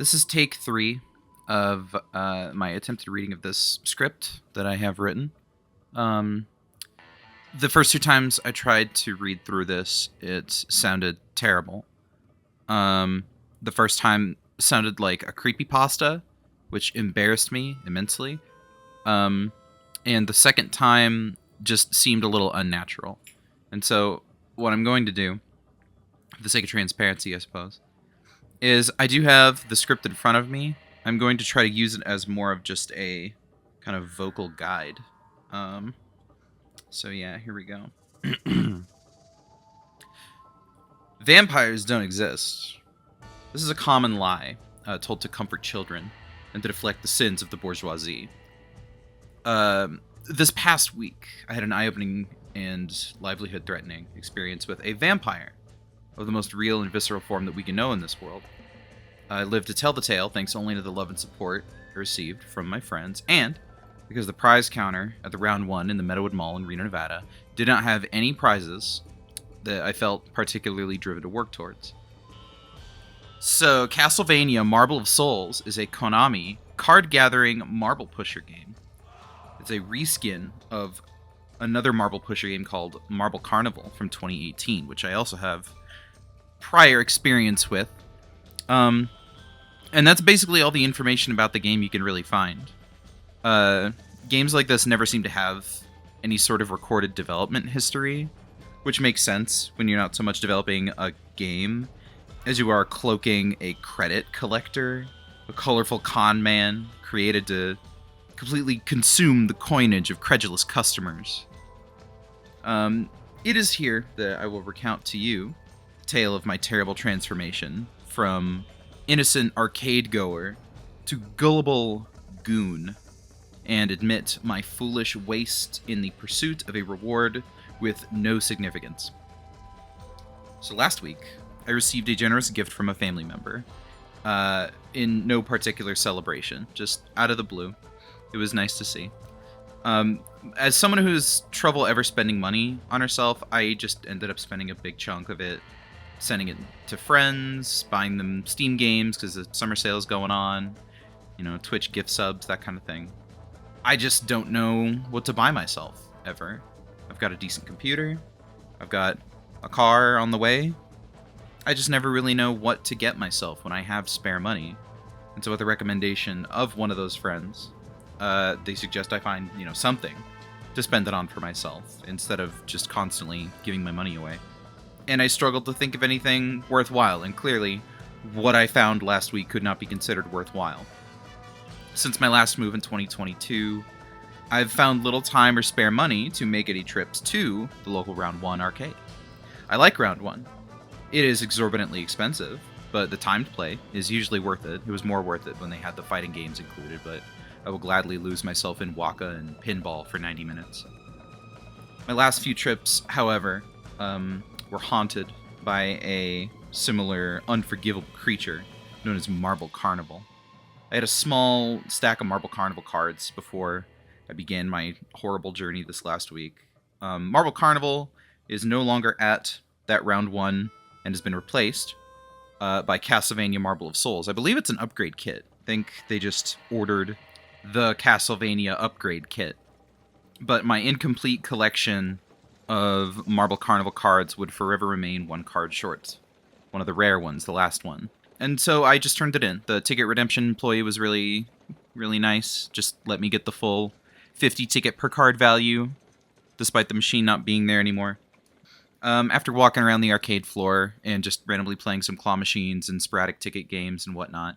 This is take 3 of my attempted reading of this script that I have written. The first 2 times I tried to read through this, it sounded terrible. The first time sounded like a creepypasta, which embarrassed me immensely. And the second time just seemed a little unnatural. And so what I'm going to do, for the sake of transparency, I suppose, is I do have the script in front of me. I'm going to try to use it as more of just a kind of vocal guide. So yeah, here we go. Vampires don't exist. This is a common lie told to comfort children and to deflect the sins of the bourgeoisie. This past week, I had an eye-opening and livelihood-threatening experience with a vampire of the most real and visceral form that we can know in this world. I lived to tell the tale thanks only to the love and support I received from my friends, and because the prize counter at the Round 1 in the Meadowood Mall in Reno, Nevada, did not have any prizes that I felt particularly driven to work towards. So, Castlevania Marble of Souls is a Konami card-gathering marble pusher game. It's a reskin of another marble pusher game called Marble Carnival from 2018, which I also have prior experience with. And that's basically all the information about the game you can really find. Games like this never seem to have any sort of recorded development history, which makes sense when you're not so much developing a game as you are cloaking a credit collector, a colorful con man created to completely consume the coinage of credulous customers. It is here that I will recount to you the tale of my terrible transformation from innocent arcade goer to gullible goon, and admit my foolish waste in the pursuit of a reward with no significance. So last week, I received a generous gift from a family member, in no particular celebration, just out of the blue. It was nice to see. As someone who has trouble ever spending money on herself, I just ended up spending a big chunk of it, sending it to friends, buying them Steam games because the summer sale is going on, Twitch gift subs, that kind of thing. I just don't know what to buy myself, ever. I've got a decent computer. I've got a car on the way. I just never really know what to get myself when I have spare money. And so with the recommendation of one of those friends, they suggest I find, something to spend it on for myself, instead of just constantly giving my money away. And I struggled to think of anything worthwhile, and clearly, what I found last week could not be considered worthwhile. Since my last move in 2022, I've found little time or spare money to make any trips to the local Round 1 arcade. I like Round 1. It is exorbitantly expensive, but the time to play is usually worth it. It was more worth it when they had the fighting games included, but I will gladly lose myself in Waka and pinball for 90 minutes. My last few trips, however, were haunted by a similar unforgivable creature known as Marble Carnival. I had a small stack of Marble Carnival cards before I began my horrible journey this last week. Marble Carnival is no longer at that Round 1 and has been replaced by Castlevania Marble of Souls. I believe it's an upgrade kit. I think they just ordered the Castlevania upgrade kit. But my incomplete collection of Marble Carnival cards would forever remain one card short. One of the rare ones, the last one. And so I just turned it in. The ticket redemption employee was really, really nice. Just let me get the full 50 ticket per card value, despite the machine not being there anymore. After walking around the arcade floor and just randomly playing some claw machines and sporadic ticket games and whatnot,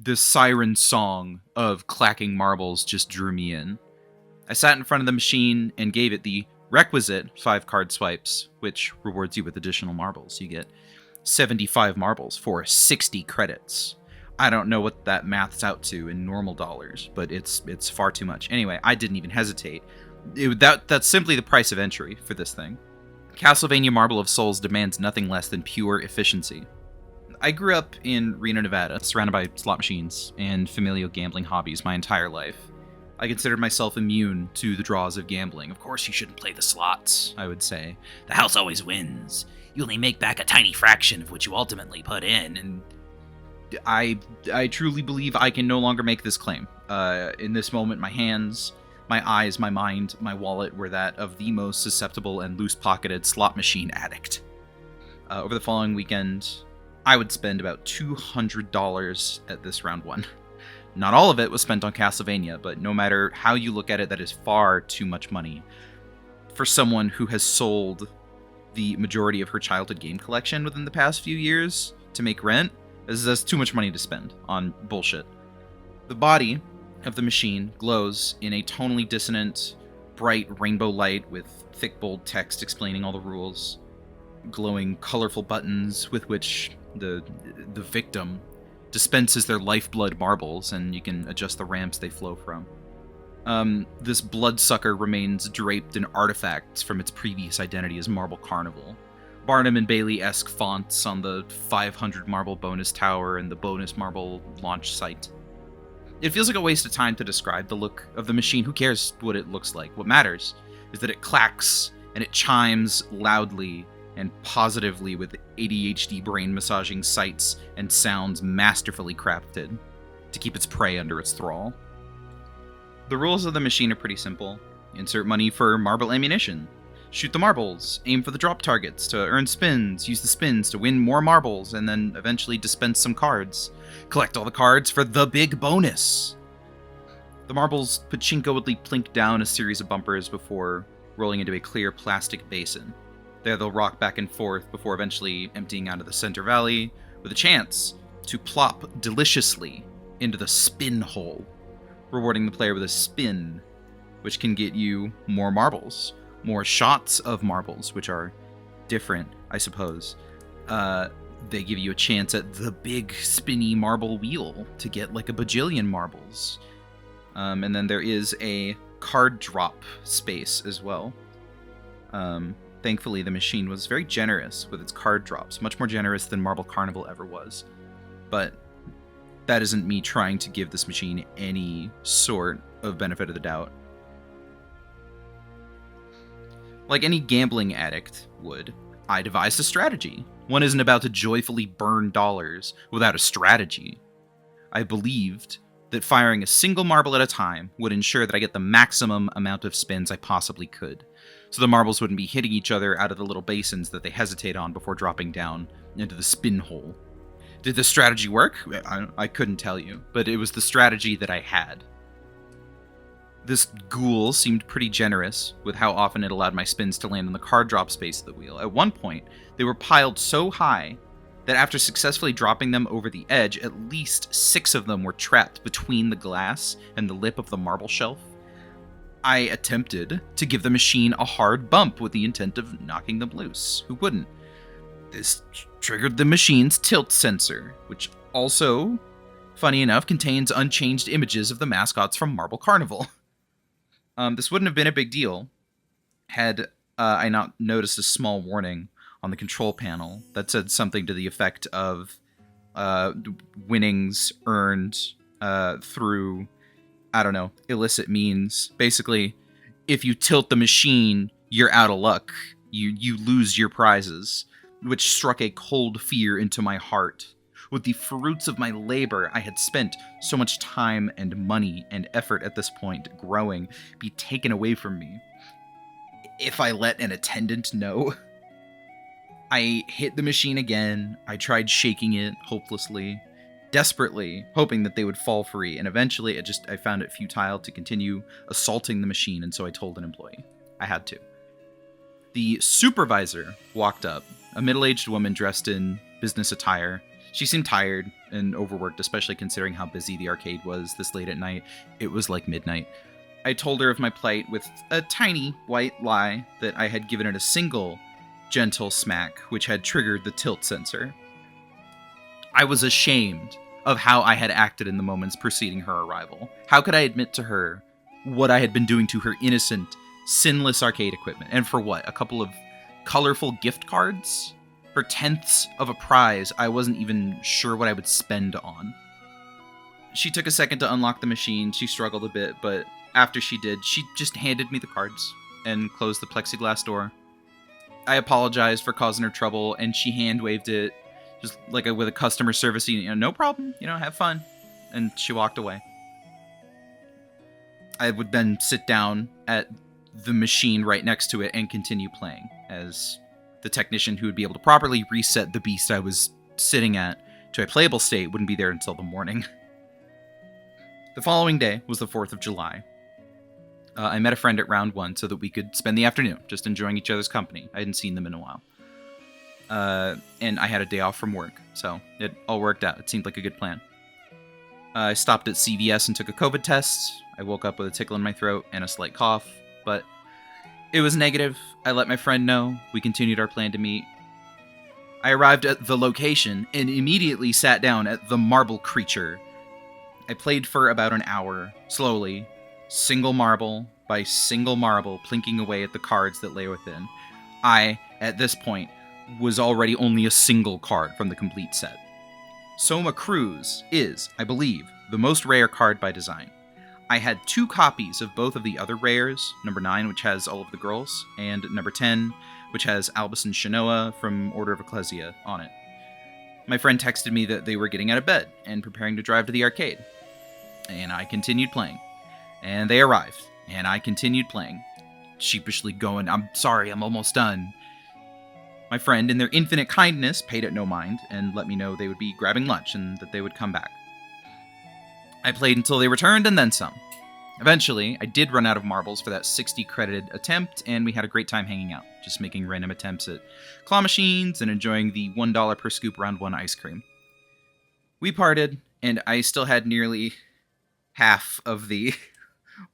the siren song of clacking marbles just drew me in. I sat in front of the machine and gave it the requisite 5-card swipes, which rewards you with additional marbles. You get 75 marbles for 60 credits. I don't know what that maths out to in normal dollars, but it's far too much. Anyway, I didn't even hesitate. That's simply the price of entry for this thing. Castlevania Marble of Souls demands nothing less than pure efficiency. I grew up in Reno, Nevada, surrounded by slot machines and familial gambling hobbies my entire life. I considered myself immune to the draws of gambling. Of course you shouldn't play the slots, I would say. The house always wins. You only make back a tiny fraction of what you ultimately put in, and I truly believe I can no longer make this claim. In this moment, my hands, my eyes, my mind, my wallet were that of the most susceptible and loose-pocketed slot machine addict. Over the following weekend, I would spend about $200 at this round one. Not all of it was spent on Castlevania, but no matter how you look at it, that is far too much money for someone who has sold the majority of her childhood game collection within the past few years to make rent. That's too much money to spend on bullshit. The body of the machine glows in a tonally dissonant, bright rainbow light with thick, bold text explaining all the rules, glowing, colorful buttons with which the victim dispenses their lifeblood marbles, and you can adjust the ramps they flow from. This bloodsucker remains draped in artifacts from its previous identity as Marble Carnival. Barnum and Bailey-esque fonts on the 500 marble bonus tower and the bonus marble launch site. It feels like a waste of time to describe the look of the machine. Who cares what it looks like? What matters is that it clacks and it chimes loudly and positively with ADHD brain-massaging sights and sounds masterfully crafted to keep its prey under its thrall. The rules of the machine are pretty simple. Insert money for marble ammunition. Shoot the marbles, aim for the drop targets to earn spins, use the spins to win more marbles, and then eventually dispense some cards. Collect all the cards for the big bonus! The marbles pachinko-woodly plink down a series of bumpers before rolling into a clear plastic basin. There they'll rock back and forth before eventually emptying out of the center valley with a chance to plop deliciously into the spin hole, rewarding the player with a spin, which can get you more marbles. More shots of marbles, which are different, I suppose. They give you a chance at the big spinny marble wheel to get like a bajillion marbles. And then there is a card drop space as well. Thankfully, the machine was very generous with its card drops, much more generous than Marble Carnival ever was. But that isn't me trying to give this machine any sort of benefit of the doubt. Like any gambling addict would, I devised a strategy. One isn't about to joyfully burn dollars without a strategy. I believed that firing a single marble at a time would ensure that I get the maximum amount of spins I possibly could, so the marbles wouldn't be hitting each other out of the little basins that they hesitate on before dropping down into the spin hole. Did this strategy work? I couldn't tell you, but it was the strategy that I had. This ghoul seemed pretty generous with how often it allowed my spins to land in the card drop space of the wheel. At one point, they were piled so high that after successfully dropping them over the edge, at least 6 of them were trapped between the glass and the lip of the marble shelf. I attempted to give the machine a hard bump with the intent of knocking them loose. Who wouldn't? This triggered the machine's tilt sensor, which also, funny enough, contains unchanged images of the mascots from Marble Carnival. This wouldn't have been a big deal had I not noticed a small warning on the control panel that said something to the effect of winnings earned through, I don't know, illicit means. Basically, if you tilt the machine, you're out of luck. You lose your prizes, which struck a cold fear into my heart. With the fruits of my labor, I had spent so much time and money and effort at this point growing, be taken away from me. If I let an attendant know. I hit the machine again. I tried shaking it hopelessly, desperately, hoping that they would fall free, and eventually I found it futile to continue assaulting the machine, and so I told an employee. I had to. The supervisor walked up, a middle-aged woman dressed in business attire. She seemed tired and overworked, especially considering how busy the arcade was this late at night. It was like midnight. I told her of my plight with a tiny white lie that I had given it a single gentle smack, which had triggered the tilt sensor. I was ashamed of how I had acted in the moments preceding her arrival. How could I admit to her what I had been doing to her innocent, sinless arcade equipment? And for what? A couple of colorful gift cards? For tenths of a prize I wasn't even sure what I would spend on. She took a second to unlock the machine. She struggled a bit, but after she did, she just handed me the cards and closed the plexiglass door. I apologized for causing her trouble, and she hand-waved it Just like with a customer service, no problem, have fun. And she walked away. I would then sit down at the machine right next to it and continue playing, as the technician who would be able to properly reset the beast I was sitting at to a playable state wouldn't be there until the morning. The following day was the 4th of July. I met a friend at round 1 so that we could spend the afternoon just enjoying each other's company. I hadn't seen them in a while. And I had a day off from work, so it all worked out. It seemed like a good plan. I stopped at CVS and took a COVID test. I woke up with a tickle in my throat and a slight cough, but it was negative. I let my friend know. We continued our plan to meet. I arrived at the location and immediately sat down at the marble creature. I played for about an hour, slowly, single marble by single marble, plinking away at the cards that lay within. I, at this point, was already only a single card from the complete set. Soma Cruz is, I believe, the most rare card by design. I had 2 copies of both of the other rares, number 9, which has all of the girls, and number 10, which has Albus and Shanoa from Order of Ecclesia on it. My friend texted me that they were getting out of bed and preparing to drive to the arcade. And I continued playing. And they arrived, and I continued playing, sheepishly going, "I'm sorry, I'm almost done." My friend, in their infinite kindness, paid it no mind and let me know they would be grabbing lunch and that they would come back. I played until they returned and then some. Eventually, I did run out of marbles for that 60-credited attempt, and we had a great time hanging out, just making random attempts at claw machines and enjoying the $1 per scoop round 1 ice cream. We parted, and I still had nearly half of the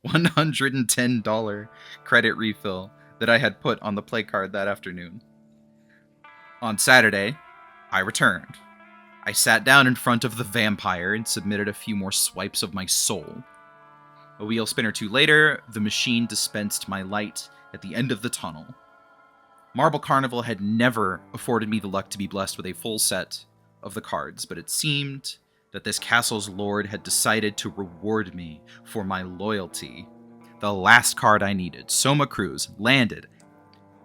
$110 credit refill that I had put on the play card that afternoon. On Saturday, I returned. I sat down in front of the vampire and submitted a few more swipes of my soul. A wheel spin or 2 later, the machine dispensed my light at the end of the tunnel. Marble Carnival had never afforded me the luck to be blessed with a full set of the cards, but it seemed that this castle's lord had decided to reward me for my loyalty. The last card I needed, Soma Cruz, landed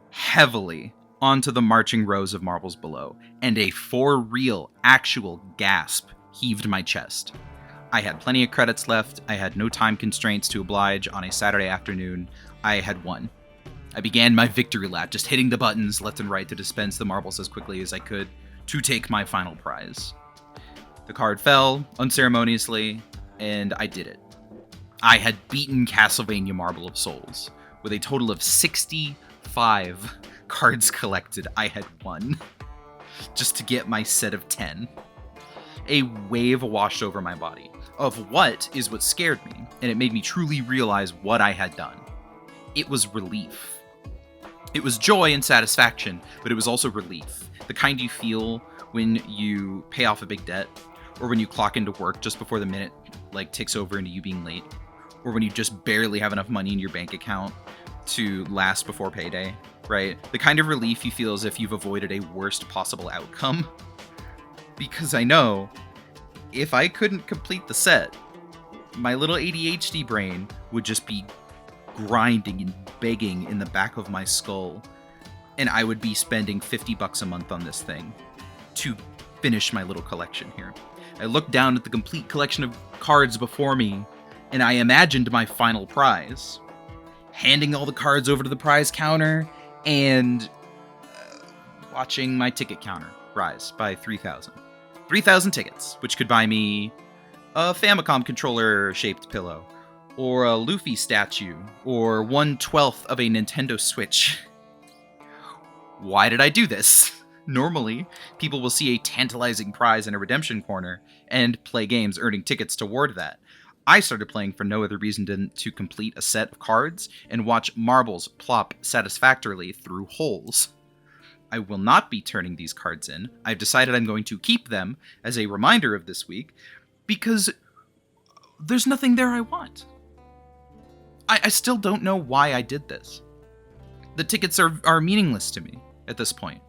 heavily onto the marching rows of marbles below, and a for real, actual gasp heaved my chest. I had plenty of credits left, I had no time constraints to oblige on a Saturday afternoon. I had won. I began my victory lap, just hitting the buttons left and right to dispense the marbles as quickly as I could to take my final prize. The card fell, unceremoniously, and I did it. I had beaten Castlevania Marble of Souls. With a total of 65 cards collected, I had won. Just to get my set of 10. A wave washed over my body of what scared me, and it made me truly realize what I had done. It was relief. It was joy and satisfaction, but it was also relief. The kind you feel when you pay off a big debt, or when you clock into work just before the minute ticks over into you being late, or when you just barely have enough money in your bank account to last before payday, right? The kind of relief you feel as if you've avoided a worst possible outcome. Because I know, if I couldn't complete the set, my little ADHD brain would just be grinding and begging in the back of my skull, and I would be spending $50 a month on this thing to finish my little collection here. I looked down at the complete collection of cards before me, and I imagined my final prize. Handing all the cards over to the prize counter, and watching my ticket counter rise by 3,000. 3,000 tickets, which could buy me a Famicom controller-shaped pillow, or a Luffy statue, or 1/12 of a Nintendo Switch. Why did I do this? Normally, people will see a tantalizing prize in a redemption corner and play games earning tickets toward that. I started playing for no other reason than to complete a set of cards and watch marbles plop satisfactorily through holes. I will not be turning these cards in. I've decided I'm going to keep them as a reminder of this week, because there's nothing there I want. I still don't know why I did this. The tickets are meaningless to me at this point.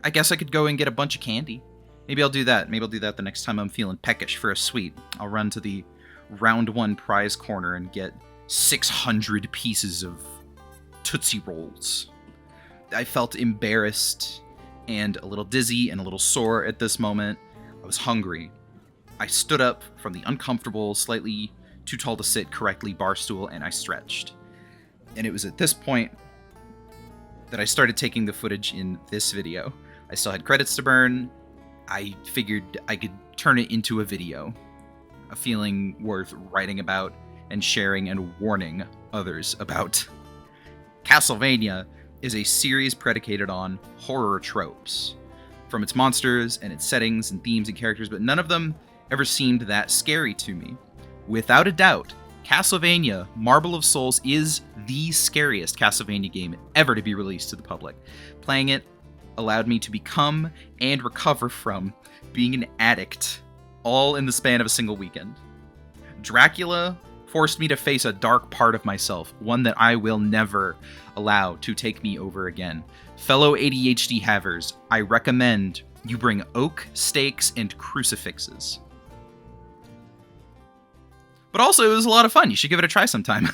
I guess I could go and get a bunch of candy. Maybe I'll do that. Maybe I'll do that the next time I'm feeling peckish for a sweet. I'll run to the round 1 prize corner and get 600 pieces of Tootsie Rolls. I felt embarrassed and a little dizzy and a little sore at this moment. I was hungry. I stood up from the uncomfortable, slightly too tall to sit correctly bar stool, and I stretched. And it was at this point that I started taking the footage in this video. I still had credits to burn. I figured I could turn it into a video, a feeling worth writing about and sharing and warning others about. Castlevania is a series predicated on horror tropes, from its monsters and its settings and themes and characters, but none of them ever seemed that scary to me. Without a doubt, Castlevania Marble of Souls is the scariest Castlevania game ever to be released to the public. Playing it allowed me to become and recover from being an addict, all in the span of a single weekend. Dracula forced me to face a dark part of myself, one that I will never allow to take me over again. Fellow ADHD havers, I recommend you bring oak, stakes, and crucifixes. But also, it was a lot of fun. You should give it a try sometime.